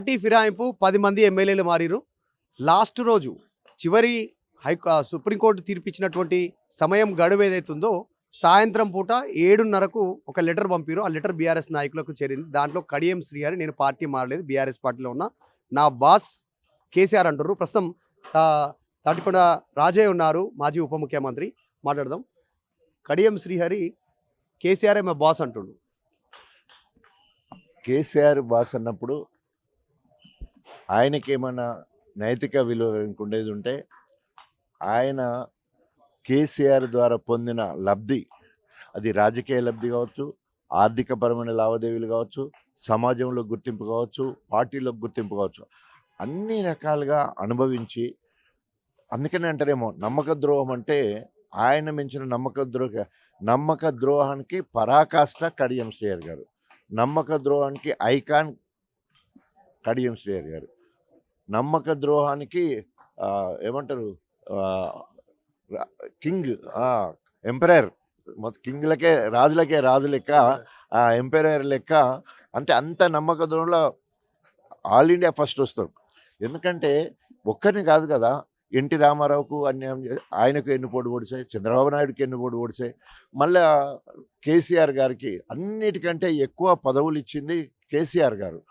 Party ఫిరాయింపు 10 మంది ఎమ్మెల్యేలు మారిరు. Last రోజు చివరి సుప్రీంకోర్టు తీర్పిచ్చినటువంటి సమయం గడువు ఏదైతుందో సాయంత్రం పూట 7:30కు ఒక లెటర్ పంపిరు. ఆ లెటర్ బీఆర్ఎస్ నాయకులకు చేరింది. దాంట్లో కడియం శ్రీహరి నేను పార్టీ మారలేదు, బీఆర్ఎస్ పార్టీలో ఉన్నా, నా బాస్ కేసీఆర్ అంటుర్రు. ప్రస్తుతం తాటికొండ రాజయ్య ఉన్నారు, మాజీ ఉప ముఖ్యమంత్రి, మాట్లాడదాం. కడియం శ్రీహరి కేసీఆర్ మా బాస్ అంటుండు. కేసీఆర్ బాస్ అన్నప్పుడు ఆయనకేమన్నా నైతిక విలువ ఉండేది ఉంటే ఆయన కేసీఆర్ ద్వారా పొందిన లబ్ధి, అది రాజకీయ లబ్ధి కావచ్చు, ఆర్థికపరమైన లావాదేవీలు కావచ్చు, సమాజంలో గుర్తింపు కావచ్చు, పార్టీలో గుర్తింపు కావచ్చు, అన్ని రకాలుగా అనుభవించి, అందుకనే అంటారేమో నమ్మక ద్రోహం అంటే ఆయన మించిన నమ్మక ద్రోహానికి పరాకాష్ట కడియం శ్రీహరి గారు, నమ్మక ద్రోహానికి ఐకాన్ కడియం శ్రీహరి గారు, నమ్మక ద్రోహానికి ఏమంటారు కింగ్, ఎంపరర్, కింగ్లకే రాజులకే రాజు లెక్క, ఎంపరర్ లెక్క. అంటే అంత నమ్మక ద్రోహంలో ఆల్ ఇండియా ఫస్ట్ వస్తారు. ఎందుకంటే ఒక్కరిని కాదు కదా, ఎన్టీ రామారావుకు అన్యాయం, ఆయనకు ఎన్ని పోటీ ఓడిచాయి, చంద్రబాబు నాయుడుకి ఎన్ని పోటీ ఓడిచాయి, మళ్ళా కేసీఆర్ గారికి అన్నిటికంటే ఎక్కువ పదవులు ఇచ్చింది కేసీఆర్ గారు.